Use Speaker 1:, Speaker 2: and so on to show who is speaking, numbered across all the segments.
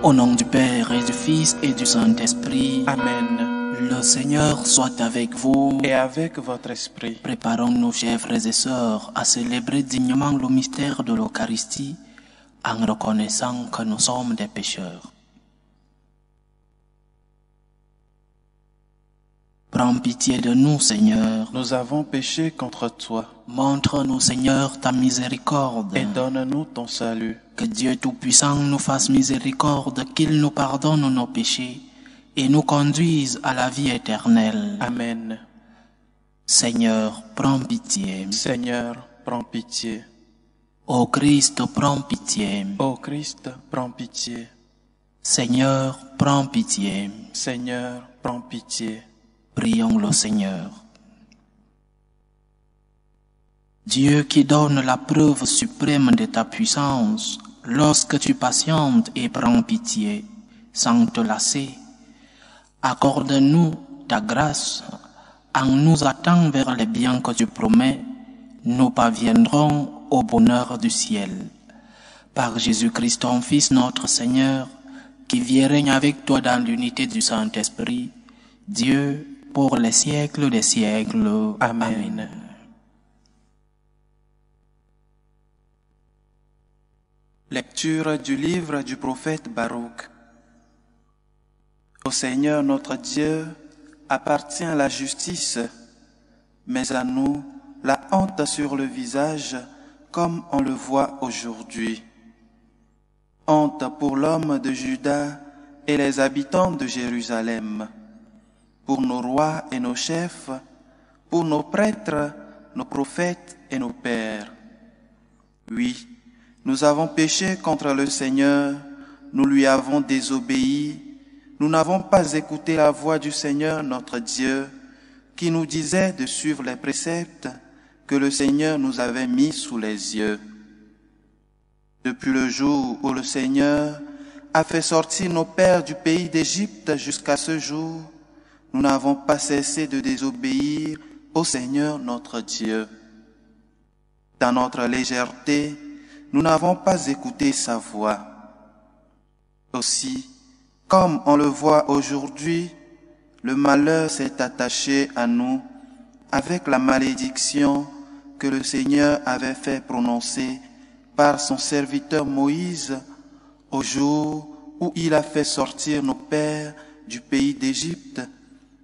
Speaker 1: Au nom du Père et du Fils et du Saint-Esprit.
Speaker 2: Amen.
Speaker 1: Le Seigneur soit avec vous.
Speaker 2: Et avec votre esprit.
Speaker 1: Préparons-nous, chers frères et sœurs, à célébrer dignement le mystère de l'Eucharistie en reconnaissant que nous sommes des pécheurs. Prends pitié de nous, Seigneur.
Speaker 2: Nous avons péché contre toi.
Speaker 1: Montre-nous, Seigneur, ta miséricorde.
Speaker 2: Et donne-nous ton salut.
Speaker 1: Que Dieu Tout-Puissant nous fasse miséricorde, qu'il nous pardonne nos péchés et nous conduise à la vie éternelle.
Speaker 2: Amen.
Speaker 1: Seigneur, prends pitié.
Speaker 2: Seigneur, prends pitié.
Speaker 1: Ô Christ, prends pitié.
Speaker 2: Ô Christ, prends pitié.
Speaker 1: Seigneur, prends pitié.
Speaker 2: Seigneur, prends pitié.
Speaker 1: Prions le Seigneur. Dieu qui donne la preuve suprême de ta puissance, lorsque tu patientes et prends pitié, sans te lasser, accorde-nous ta grâce. En nous attendant vers les biens que tu promets, nous parviendrons au bonheur du ciel. Par Jésus-Christ, ton Fils, notre Seigneur, qui vit et règne avec toi dans l'unité du Saint-Esprit, Dieu, pour les siècles des siècles. Amen.
Speaker 2: Lecture du livre du prophète Baruch. Au Seigneur notre Dieu appartient la justice, mais à nous la honte sur le visage, comme on le voit aujourd'hui. Honte pour l'homme de Juda et les habitants de Jérusalem, pour nos rois et nos chefs, pour nos prêtres, nos prophètes et nos pères. Oui, nous avons péché contre le Seigneur, nous lui avons désobéi, nous n'avons pas écouté la voix du Seigneur notre Dieu, qui nous disait de suivre les préceptes que le Seigneur nous avait mis sous les yeux. Depuis le jour où le Seigneur a fait sortir nos pères du pays d'Égypte jusqu'à ce jour, nous n'avons pas cessé de désobéir au Seigneur notre Dieu. Dans notre légèreté, nous n'avons pas écouté sa voix. Aussi, comme on le voit aujourd'hui, le malheur s'est attaché à nous avec la malédiction que le Seigneur avait fait prononcer par son serviteur Moïse au jour où il a fait sortir nos pères du pays d'Égypte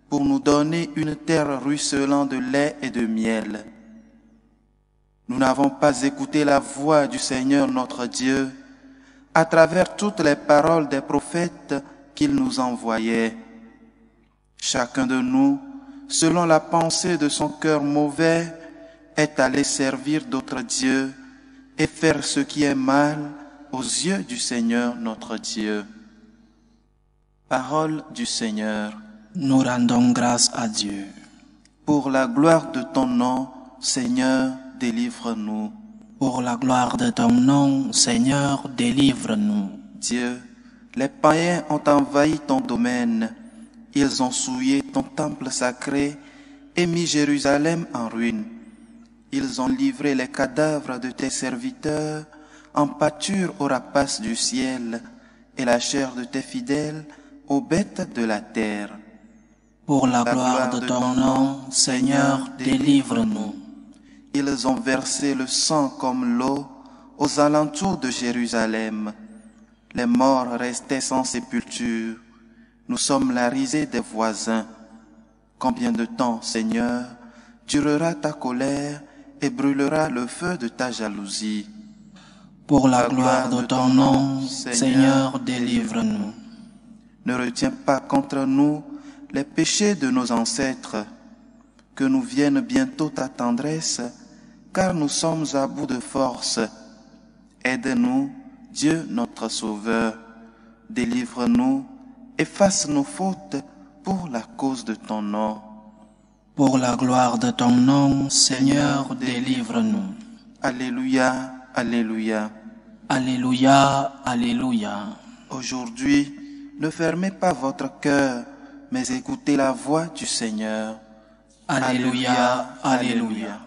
Speaker 2: pour nous donner une terre ruisselant de lait et de miel. Nous n'avons pas écouté la voix du Seigneur notre Dieu à travers toutes les paroles des prophètes qu'il nous envoyait. Chacun de nous, selon la pensée de son cœur mauvais, est allé servir d'autres dieux et faire ce qui est mal aux yeux du Seigneur notre Dieu. Parole du Seigneur.
Speaker 1: Nous rendons grâce à Dieu.
Speaker 2: Pour la gloire de ton nom, Seigneur, délivre-nous.
Speaker 1: Pour la gloire de ton nom, Seigneur, délivre-nous.
Speaker 2: Dieu, les païens ont envahi ton domaine. Ils ont souillé ton temple sacré et mis Jérusalem en ruine. Ils ont livré les cadavres de tes serviteurs en pâture aux rapaces du ciel et la chair de tes fidèles aux bêtes de la terre.
Speaker 1: Pour la gloire de ton nom, Seigneur, délivre-nous.
Speaker 2: Ils ont versé le sang comme l'eau aux alentours de Jérusalem. Les morts restaient sans sépulture. Nous sommes la risée des voisins. Combien de temps, Seigneur, durera ta colère et brûlera le feu de ta jalousie?
Speaker 1: Pour la gloire de ton nom, Seigneur, délivre-nous.
Speaker 2: Ne retiens pas contre nous les péchés de nos ancêtres. Que nous vienne bientôt ta tendresse, car nous sommes à bout de force. Aide-nous, Dieu notre Sauveur. Délivre-nous, efface nos fautes pour la cause de ton nom.
Speaker 1: Pour la gloire de ton nom, Seigneur, délivre-nous.
Speaker 2: Alléluia, alléluia.
Speaker 1: Alléluia, alléluia.
Speaker 2: Aujourd'hui, ne fermez pas votre cœur, mais écoutez la voix du Seigneur.
Speaker 1: Alléluia, alléluia.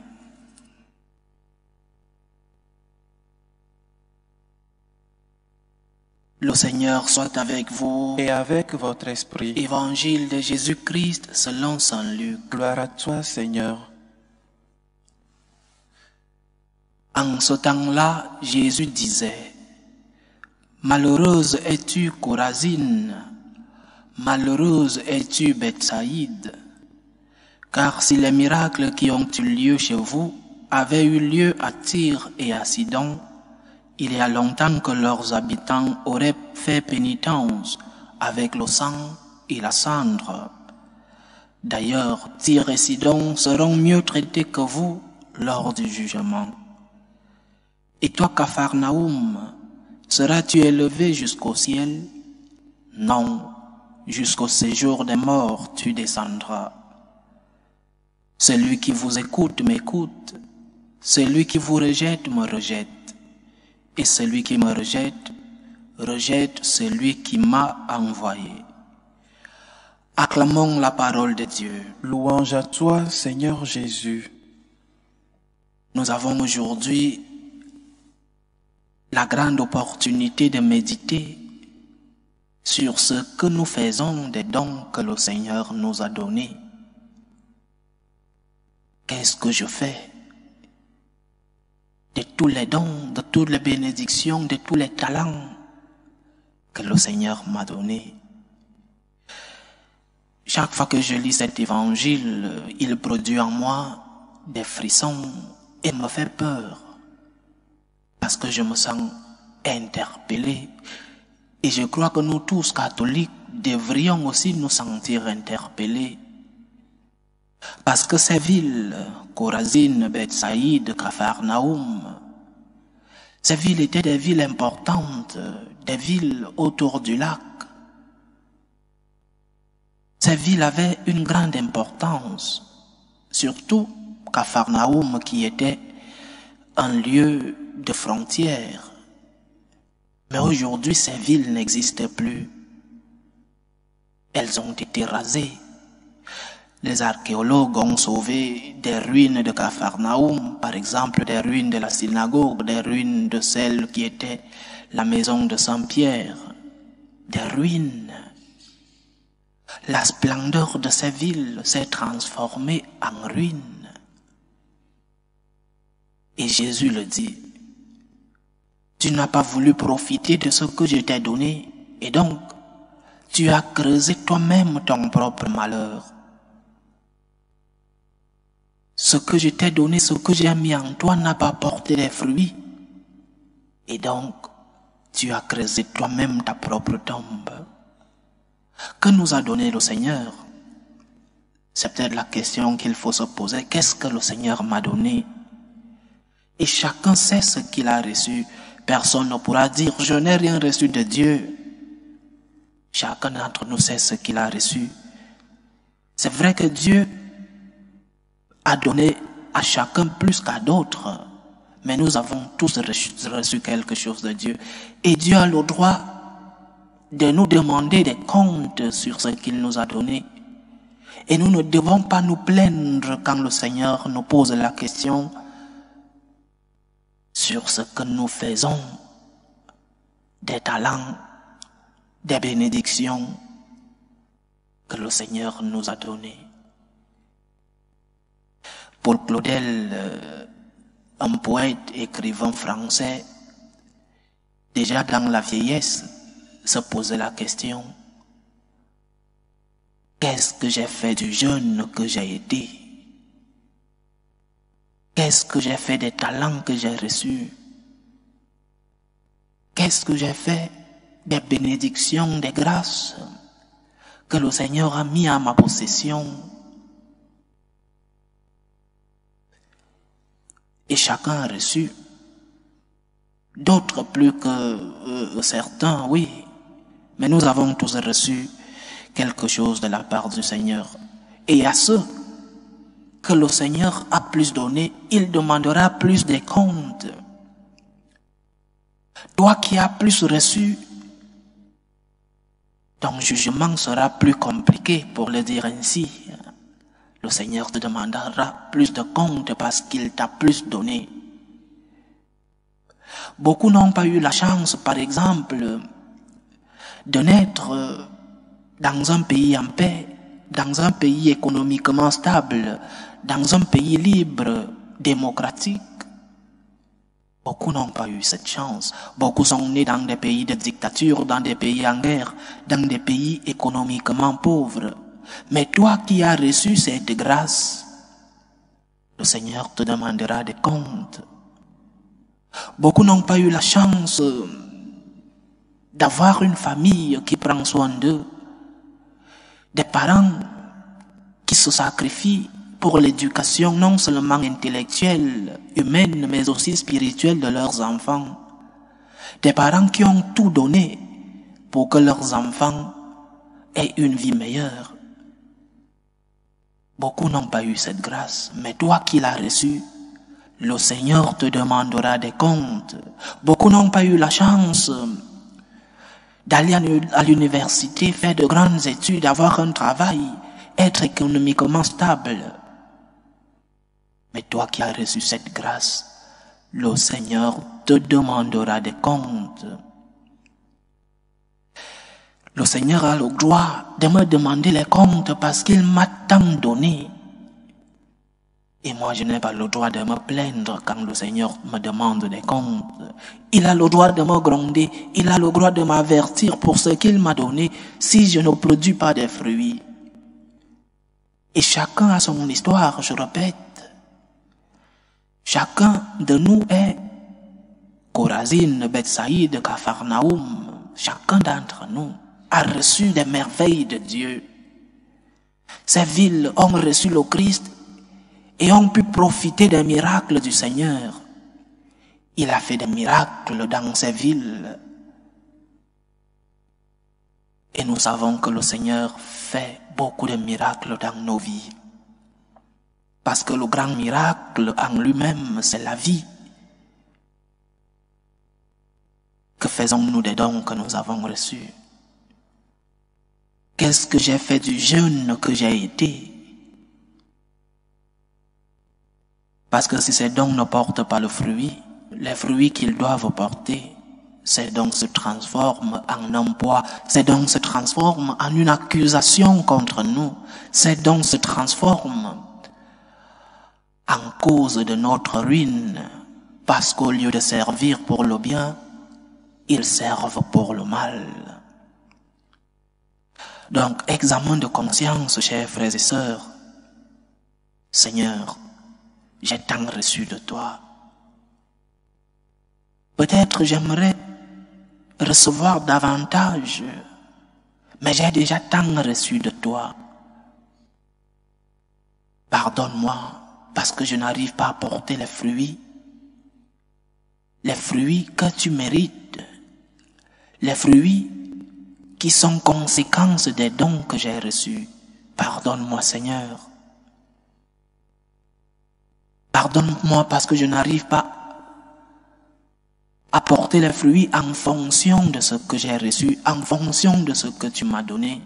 Speaker 1: Le Seigneur soit avec vous.
Speaker 2: et avec votre esprit.
Speaker 1: Évangile de Jésus-Christ selon saint Luc.
Speaker 2: Gloire à toi, Seigneur.
Speaker 1: En ce temps-là, Jésus disait, « Malheureuse es-tu, Chorazine, malheureuse es-tu, Bethsaïde, car si les miracles qui ont eu lieu chez vous avaient eu lieu à Tyr et à Sidon, il y a longtemps que leurs habitants auraient fait pénitence avec le sang et la cendre. D'ailleurs, Tyr et Sidon seront mieux traités que vous lors du jugement. Et toi, Capharnaüm, seras-tu élevé jusqu'au ciel? Non, jusqu'au séjour des morts tu descendras. Celui qui vous écoute m'écoute, celui qui vous rejette me rejette, et celui qui me rejette, rejette celui qui m'a envoyé. » Acclamons la parole de Dieu.
Speaker 2: Louange à toi, Seigneur Jésus.
Speaker 1: Nous avons aujourd'hui la grande opportunité de méditer sur ce que nous faisons des dons que le Seigneur nous a donnés. Qu'est-ce que je fais de tous les dons, de toutes les bénédictions, de tous les talents que le Seigneur m'a donnés? Chaque fois que je lis cet évangile, il produit en moi des frissons et me fait peur. Parce que je me sens interpellé. Et je crois que nous tous, catholiques, devrions aussi nous sentir interpellés. Parce que ces villes, Chorazine, Bethsaïde, Capharnaüm, ces villes étaient des villes importantes, des villes autour du lac. Ces villes avaient une grande importance, surtout Capharnaüm qui était un lieu de frontières. Mais aujourd'hui, ces villes n'existaient plus. Elles ont été rasées. Les archéologues ont sauvé des ruines de Capharnaüm, par exemple des ruines de la synagogue, des ruines de celle qui était la maison de Saint-Pierre, des ruines. La splendeur de ces villes s'est transformée en ruines. Et Jésus le dit, tu n'as pas voulu profiter de ce que je t'ai donné, et donc tu as creusé toi-même ton propre malheur. Ce que je t'ai donné, ce que j'ai mis en toi n'a pas porté des fruits, et donc tu as creusé toi-même ta propre tombe. Que nous a donné le Seigneur? C'est peut-être la question qu'il faut se poser. Qu'est-ce que le Seigneur m'a donné? Et chacun sait ce qu'il a reçu. Personne ne pourra dire « je n'ai rien reçu de Dieu ». Chacun d'entre nous sait ce qu'il a reçu. C'est vrai que Dieu a donné à chacun plus qu'à d'autres, mais nous avons tous reçu quelque chose de Dieu. Et Dieu a le droit de nous demander des comptes sur ce qu'il nous a donné. Et nous ne devons pas nous plaindre quand le Seigneur nous pose la question sur ce que nous faisons, des talents, des bénédictions que le Seigneur nous a donnés. Pour Claudel, un poète écrivain français, déjà dans la vieillesse, se posait la question, qu'est-ce que j'ai fait du jeune que j'ai été? Qu'est-ce que j'ai fait des talents que j'ai reçus? Qu'est-ce que j'ai fait des bénédictions, des grâces que le Seigneur a mis à ma possession? Et chacun a reçu. D'autres plus que certains, oui. Mais nous avons tous reçu quelque chose de la part du Seigneur. Et à ceux que le Seigneur a plus donné, il demandera plus des comptes. Toi qui as plus reçu, ton jugement sera plus compliqué, pour le dire ainsi. Le Seigneur te demandera plus de comptes parce qu'il t'a plus donné. Beaucoup n'ont pas eu la chance, par exemple, de naître dans un pays en paix, dans un pays économiquement stable, dans un pays libre, démocratique. Beaucoup n'ont pas eu cette chance. Beaucoup sont nés dans des pays de dictature, dans des pays en guerre, dans des pays économiquement pauvres. Mais toi qui as reçu cette grâce, le Seigneur te demandera des comptes. Beaucoup n'ont pas eu la chance d'avoir une famille qui prend soin d'eux, des parents qui se sacrifient pour l'éducation non seulement intellectuelle, humaine, mais aussi spirituelle de leurs enfants. Des parents qui ont tout donné pour que leurs enfants aient une vie meilleure. Beaucoup n'ont pas eu cette grâce, mais toi qui l'as reçue, le Seigneur te demandera des comptes. Beaucoup n'ont pas eu la chance d'aller à l'université, faire de grandes études, avoir un travail, être économiquement stable. Mais toi qui as reçu cette grâce, le Seigneur te demandera des comptes. Le Seigneur a le droit de me demander les comptes parce qu'il m'a tant donné. Et moi, je n'ai pas le droit de me plaindre quand le Seigneur me demande des comptes. Il a le droit de me gronder, il a le droit de m'avertir pour ce qu'il m'a donné si je ne produis pas de fruits. Et chacun a son histoire, je répète. Chacun de nous est Chorazin, Bethsaïde, Capharnaüm. Chacun d'entre nous a reçu des merveilles de Dieu. Ces villes ont reçu le Christ et ont pu profiter des miracles du Seigneur. Il a fait des miracles dans ces villes. Et nous savons que le Seigneur fait beaucoup de miracles dans nos vies. Parce que le grand miracle en lui-même, c'est la vie. Que faisons-nous des dons que nous avons reçus? Qu'est-ce que j'ai fait du jeûne que j'ai été? Parce que si ces dons ne portent pas le fruit, les fruits qu'ils doivent porter, ces dons se transforment en un poids, ces dons se transforment en une accusation contre nous, ces dons se transforment en cause de notre ruine, parce qu'au lieu de servir pour le bien, ils servent pour le mal. Donc, examen de conscience, chers frères et sœurs. Seigneur, j'ai tant reçu de toi. Peut-être j'aimerais recevoir davantage, mais j'ai déjà tant reçu de toi. Pardonne-moi, parce que je n'arrive pas à porter les fruits que tu mérites, les fruits qui sont conséquences des dons que j'ai reçus. Pardonne-moi, Seigneur. Pardonne-moi parce que je n'arrive pas à porter les fruits en fonction de ce que j'ai reçu, en fonction de ce que tu m'as donné.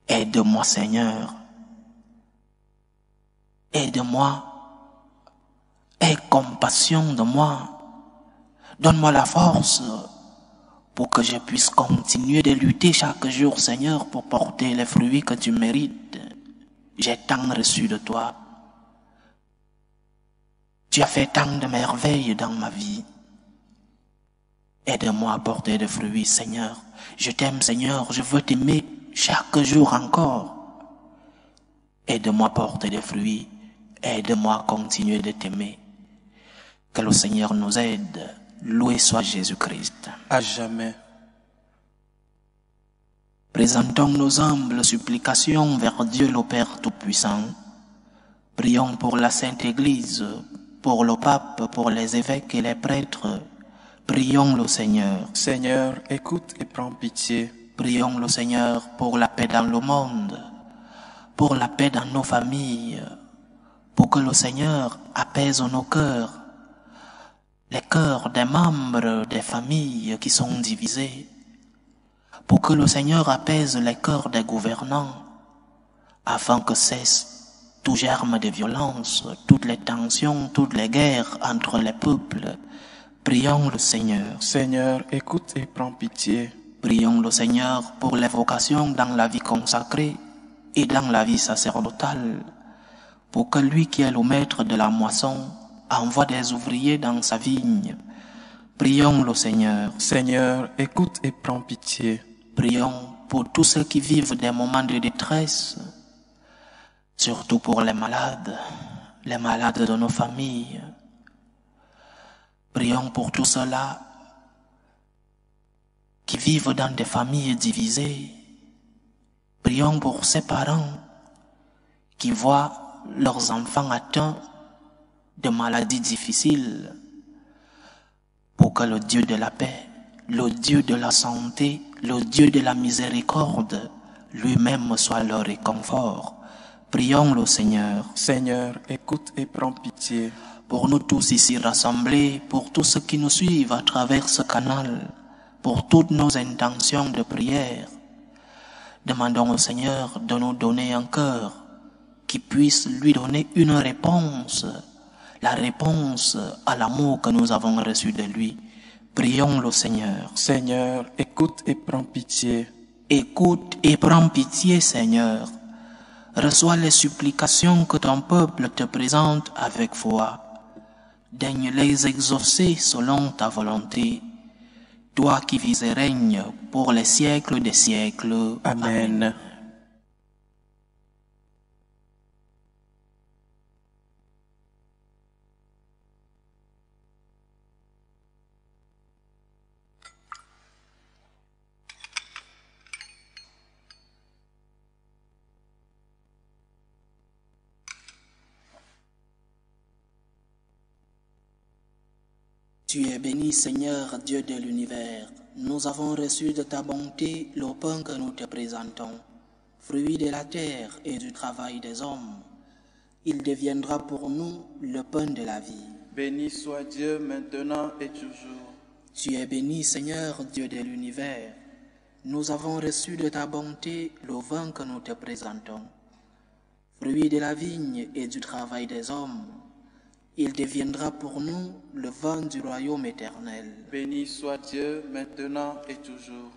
Speaker 1: Aide-moi, Seigneur. Aide-moi. Aie compassion de moi. Donne-moi la force pour que je puisse continuer de lutter chaque jour, Seigneur, pour porter les fruits que tu mérites. J'ai tant reçu de toi. Tu as fait tant de merveilles dans ma vie. Aide-moi à porter des fruits, Seigneur. Je t'aime, Seigneur. Je veux t'aimer chaque jour encore. Aide-moi à porter des fruits. Aide-moi à continuer de t'aimer. Que le Seigneur nous aide. Loué soit Jésus-Christ.
Speaker 2: À jamais.
Speaker 1: Présentons nos humbles supplications vers Dieu le Père Tout-Puissant. Prions pour la Sainte Église, pour le pape, pour les évêques et les prêtres. Prions le Seigneur.
Speaker 2: Seigneur, écoute et prends pitié.
Speaker 1: Prions le Seigneur pour la paix dans le monde, pour la paix dans nos familles, pour que le Seigneur apaise nos cœurs, les cœurs des membres des familles qui sont divisés, pour que le Seigneur apaise les cœurs des gouvernants, afin que cesse tout germe de violence, toutes les tensions, toutes les guerres entre les peuples, Prions le Seigneur.
Speaker 2: Seigneur, écoute et prends pitié.
Speaker 1: Prions le Seigneur pour les vocations dans la vie consacrée et dans la vie sacerdotale, pour que lui qui est le maître de la moisson envoie des ouvriers dans sa vigne. Prions le Seigneur.
Speaker 2: Seigneur, écoute et prends pitié.
Speaker 1: Prions pour tous ceux qui vivent des moments de détresse, surtout pour les malades de nos familles. Prions pour tous ceux-là qui vivent dans des familles divisées. Prions pour ces parents qui voient leurs enfants atteints de maladies difficiles, pour que le Dieu de la paix, le Dieu de la santé, le Dieu de la miséricorde, lui-même soit leur réconfort. Prions le Seigneur.
Speaker 2: Seigneur, écoute et prends pitié.
Speaker 1: Pour nous tous ici rassemblés, pour tous ceux qui nous suivent à travers ce canal, pour toutes nos intentions de prière, demandons au Seigneur de nous donner un cœur qui puisse lui donner une réponse, la réponse à l'amour que nous avons reçu de lui. Prions le Seigneur.
Speaker 2: Seigneur, écoute et prends pitié.
Speaker 1: Écoute et prends pitié, Seigneur. Reçois les supplications que ton peuple te présente avec foi. Daigne les exaucer selon ta volonté. Toi qui vis et règnes pour les siècles des siècles.
Speaker 2: Amen.
Speaker 1: Tu es béni, Seigneur, Dieu de l'univers. Nous avons reçu de ta bonté le pain que nous te présentons, fruit de la terre et du travail des hommes. Il deviendra pour nous le pain de la vie.
Speaker 2: Béni soit Dieu maintenant et toujours.
Speaker 1: Tu es béni, Seigneur, Dieu de l'univers. Nous avons reçu de ta bonté le vin que nous te présentons, fruit de la vigne et du travail des hommes. Il deviendra pour nous le vin du royaume éternel.
Speaker 2: Béni soit Dieu maintenant et toujours.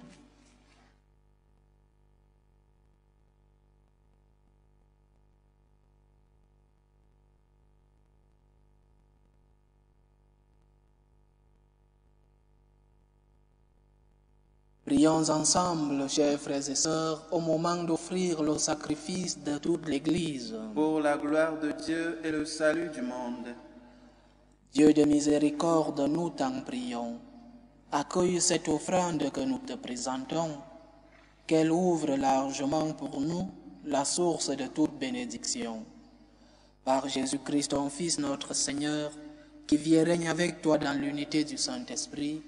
Speaker 1: Prions ensemble, chers frères et sœurs, au moment d'offrir le sacrifice de toute l'Église.
Speaker 2: Pour la gloire de Dieu et le salut du monde.
Speaker 1: Dieu de miséricorde, nous t'en prions. Accueille cette offrande que nous te présentons, qu'elle ouvre largement pour nous la source de toute bénédiction. Par Jésus-Christ, ton Fils, notre Seigneur, qui vit et règne avec toi dans l'unité du Saint-Esprit,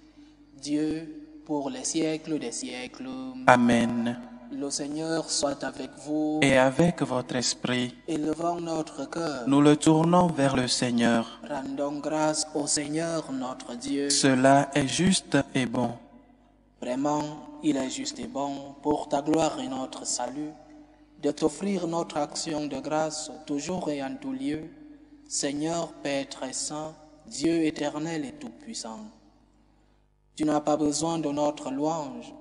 Speaker 1: Dieu, pour les siècles des siècles.
Speaker 2: Amen.
Speaker 1: Le Seigneur soit avec vous.
Speaker 2: Et avec votre esprit,
Speaker 1: Élevons notre cœur.
Speaker 2: nous le tournons vers le Seigneur.
Speaker 1: Rendons grâce au Seigneur notre Dieu.
Speaker 2: Cela est juste et bon.
Speaker 1: Vraiment, il est juste et bon, pour ta gloire et notre salut, de t'offrir notre action de grâce toujours et en tout lieu, Seigneur Père très saint, Dieu éternel et tout-puissant. Tu n'as pas besoin de notre louange,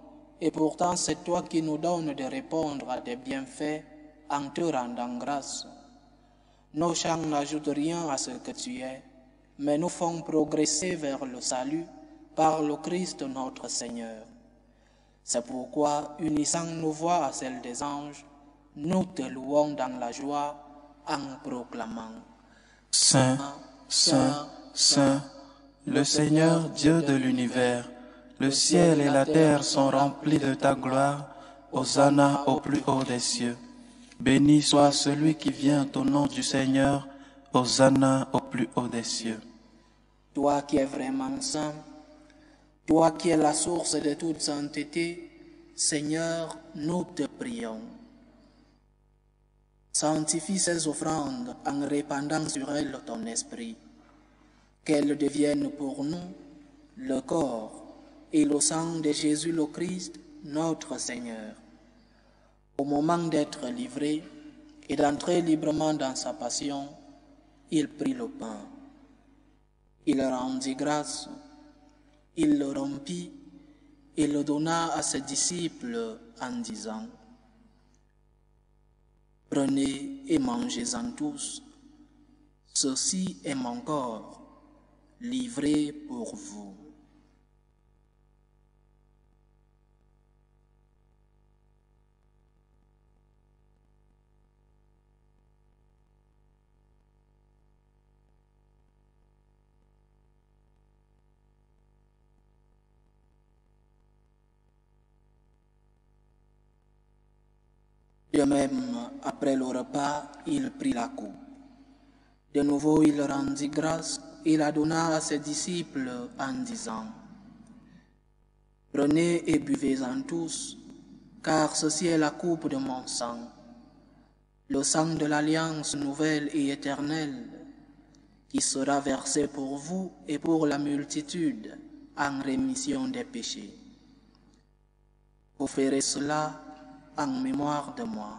Speaker 1: et pourtant c'est toi qui nous donnes de répondre à tes bienfaits en te rendant grâce. Nos chants n'ajoutent rien à ce que tu es, mais nous font progresser vers le salut par le Christ notre Seigneur. C'est pourquoi, unissant nos voix à celles des anges, nous te louons dans la joie en proclamant:
Speaker 2: Saint, Saint, Saint, le Seigneur Dieu de l'univers, le ciel et la terre sont remplis de ta gloire. Hosanna au plus haut des cieux. Béni soit celui qui vient au nom du Seigneur. Hosanna au plus haut des cieux.
Speaker 1: Toi qui es vraiment saint, toi qui es la source de toute sainteté, Seigneur, nous te prions. Sanctifie ces offrandes en répandant sur elles ton esprit, qu'elles deviennent pour nous le corps et le sang de Jésus le Christ, notre Seigneur. Au moment d'être livré et d'entrer librement dans sa passion, il prit le pain. Il rendit grâce, Il le rompit et le donna à ses disciples en disant, « Prenez et mangez-en tous, ceci est mon corps, livré pour vous. » De même, après le repas, il prit la coupe. De nouveau, il rendit grâce et la donna à ses disciples en disant, « Prenez et buvez-en tous, car ceci est la coupe de mon sang, le sang de l'alliance nouvelle et éternelle, qui sera versé pour vous et pour la multitude en rémission des péchés. Vous ferez cela en mémoire de moi. »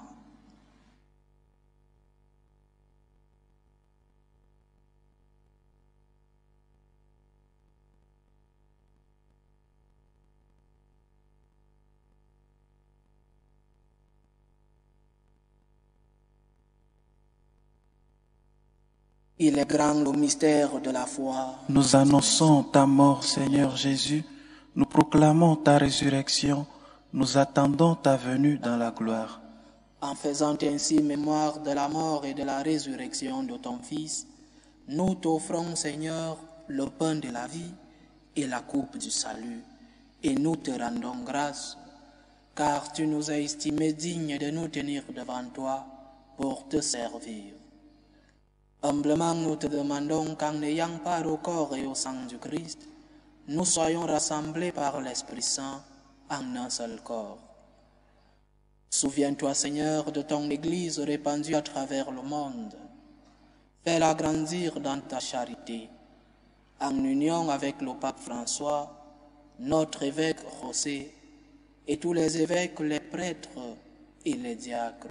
Speaker 1: Il est grand le mystère de la foi.
Speaker 2: Nous annonçons ta mort, Seigneur Jésus. Nous proclamons ta résurrection. Nous attendons ta venue dans la gloire.
Speaker 1: En faisant ainsi mémoire de la mort et de la résurrection de ton Fils, nous t'offrons, Seigneur, le pain de la vie et la coupe du salut, et nous te rendons grâce, car tu nous as estimés dignes de nous tenir devant toi pour te servir. Humblement, nous te demandons qu'en n'ayant part au corps et au sang du Christ, nous soyons rassemblés par l'Esprit Saint en un seul corps. Souviens-toi, Seigneur, de ton Église répandue à travers le monde. Fais-la grandir dans ta charité, en union avec le pape François, notre évêque José, et tous les évêques, les prêtres et les diacres.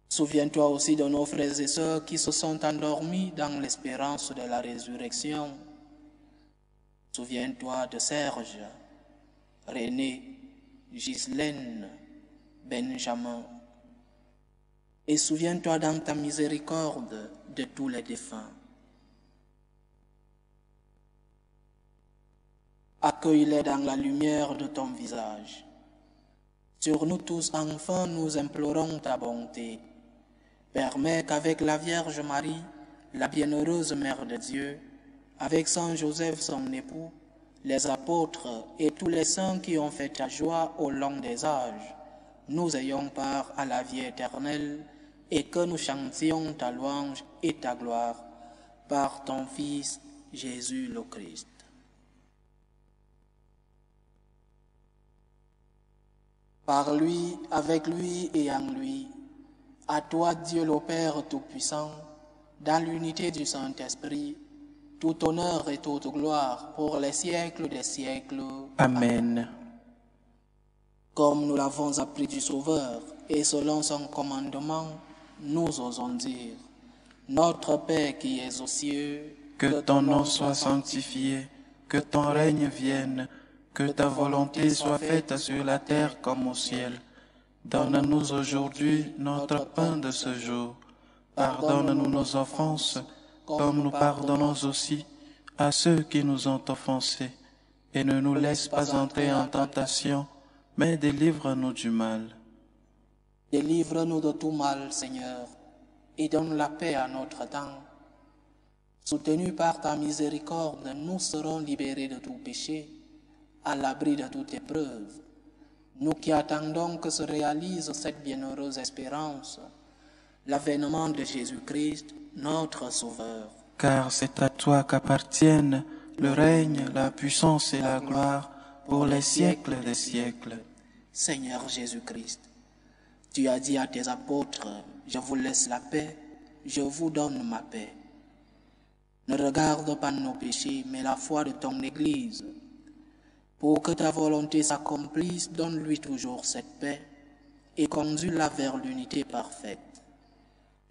Speaker 1: Souviens-toi aussi de nos frères et sœurs qui se sont endormis dans l'espérance de la résurrection. Souviens-toi de Serge, René, Ghislaine, Benjamin. Et souviens-toi dans ta miséricorde de tous les défunts. Accueille-les dans la lumière de ton visage. Sur nous tous, enfants, nous implorons ta bonté. Permets qu'avec la Vierge Marie, la bienheureuse Mère de Dieu, avec Saint Joseph son époux, les apôtres et tous les saints qui ont fait ta joie au long des âges, nous ayons part à la vie éternelle et que nous chantions ta louange et ta gloire par ton Fils Jésus le Christ. Par lui, avec lui et en lui, à toi, Dieu le Père Tout-Puissant, dans l'unité du Saint-Esprit, tout honneur et toute gloire pour les siècles des siècles.
Speaker 2: Amen.
Speaker 1: Comme nous l'avons appris du Sauveur, et selon son commandement, nous osons dire, Notre Père qui es aux cieux,
Speaker 2: que ton nom soit sanctifié, que ton règne vienne, que ta volonté soit faite sur la terre comme au ciel. Donne-nous aujourd'hui notre pain de ce jour. Pardonne-nous nos offenses, comme nous pardonnons aussi à ceux qui nous ont offensés. Et ne nous laisse pas entrer en tentation, mais délivre-nous du mal.
Speaker 1: Délivre-nous de tout mal, Seigneur, et donne la paix à notre temps. Soutenus par ta miséricorde, nous serons libérés de tout péché, à l'abri de toute épreuve. Nous qui attendons que se réalise cette bienheureuse espérance, l'avènement de Jésus-Christ, notre Sauveur.
Speaker 2: Car c'est à toi qu'appartiennent le règne, la puissance et la gloire pour les siècles des siècles.
Speaker 1: Seigneur Jésus-Christ, tu as dit à tes apôtres, « Je vous laisse la paix, je vous donne ma paix. » Ne regarde pas nos péchés, mais la foi de ton Église. Pour que ta volonté s'accomplisse, donne-lui toujours cette paix et conduis-la vers l'unité parfaite.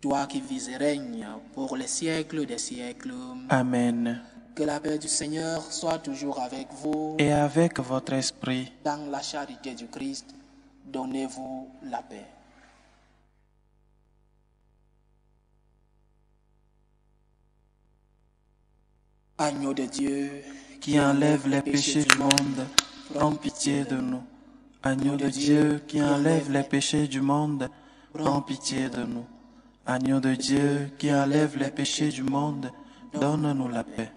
Speaker 1: Toi qui vis et règnes pour les siècles des siècles.
Speaker 2: Amen.
Speaker 1: Que la paix du Seigneur soit toujours avec vous.
Speaker 2: et avec votre esprit.
Speaker 1: Dans la charité du Christ, donnez-vous la paix. Agneau de Dieu,
Speaker 2: Qui enlève les péchés du monde, prends pitié de nous. Agneau de Dieu qui enlève les péchés du monde, prends pitié de nous. Agneau de Dieu qui enlève les péchés du monde, donne-nous la paix.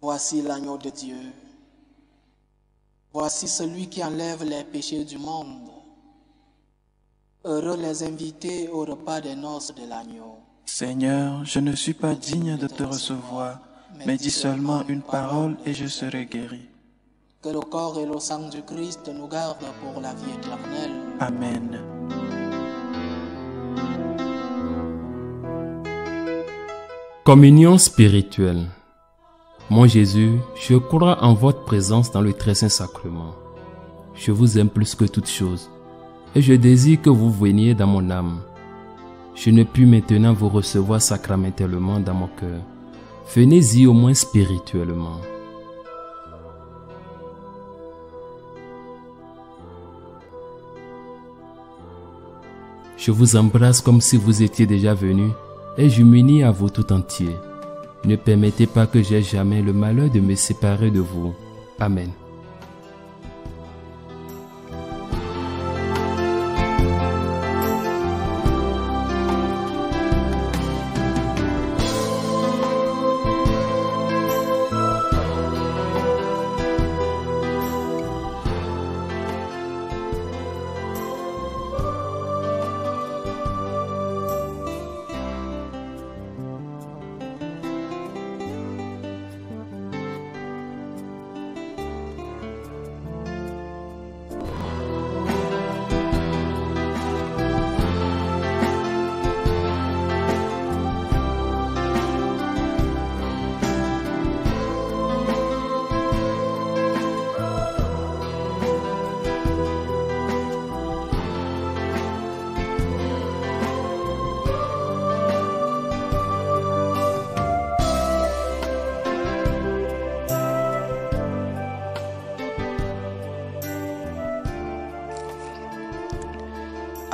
Speaker 1: voici l'agneau de Dieu. Voici celui qui enlève les péchés du monde. Heureux les invités au repas des noces de l'agneau.
Speaker 2: Seigneur, je ne suis pas digne de te recevoir, mais dis seulement une parole et je serai guéri.
Speaker 1: Que le corps et le sang du Christ nous gardent pour la vie éternelle.
Speaker 2: Amen.
Speaker 3: Communion spirituelle. Mon Jésus, je crois en votre présence dans le très saint sacrement. Je vous aime plus que toute chose et je désire que vous veniez dans mon âme. Je ne puis maintenant vous recevoir sacramentellement dans mon cœur. Venez-y au moins spirituellement. Je vous embrasse comme si vous étiez déjà venu et je m'unis à vous tout entier. Ne permettez pas que j'aie jamais le malheur de me séparer de vous. Amen.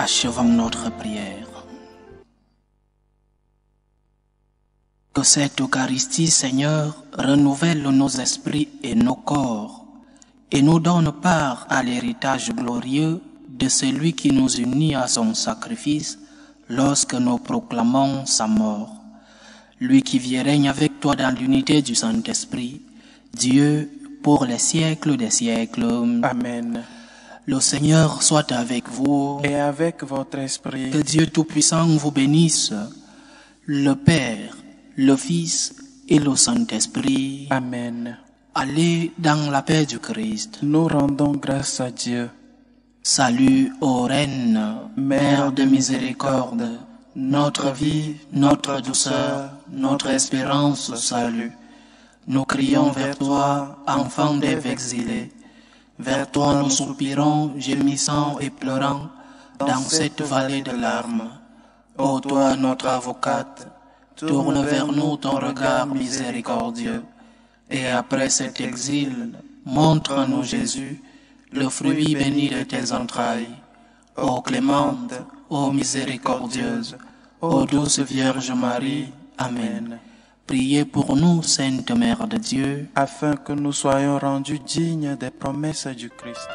Speaker 1: Achevons notre prière. Que cette Eucharistie, Seigneur, renouvelle nos esprits et nos corps et nous donne part à l'héritage glorieux de celui qui nous unit à son sacrifice lorsque nous proclamons sa mort. Lui qui vit et règne avec toi dans l'unité du Saint-Esprit, Dieu pour les siècles des siècles.
Speaker 2: Amen.
Speaker 1: Le Seigneur soit avec vous.
Speaker 2: Et avec votre esprit.
Speaker 1: Que Dieu Tout-Puissant vous bénisse, le Père, le Fils et le Saint-Esprit.
Speaker 2: Amen.
Speaker 1: Allez dans la paix du Christ.
Speaker 2: Nous rendons grâce à Dieu.
Speaker 1: Salut ô Reine, Mère de miséricorde, notre vie, notre douceur, notre espérance, salut. Nous crions vers toi, enfant d'Ève exilée. Vers toi nous soupirons, gémissant et pleurant, dans cette vallée de larmes. Ô toi, notre avocate, tourne vers nous ton regard miséricordieux, et après cet exil, montre-nous Jésus, le fruit béni de tes entrailles. Ô clémente, ô miséricordieuse, ô douce Vierge Marie. Amen. Priez pour nous, Sainte Mère de Dieu,
Speaker 2: afin que nous soyons rendus dignes des promesses du Christ.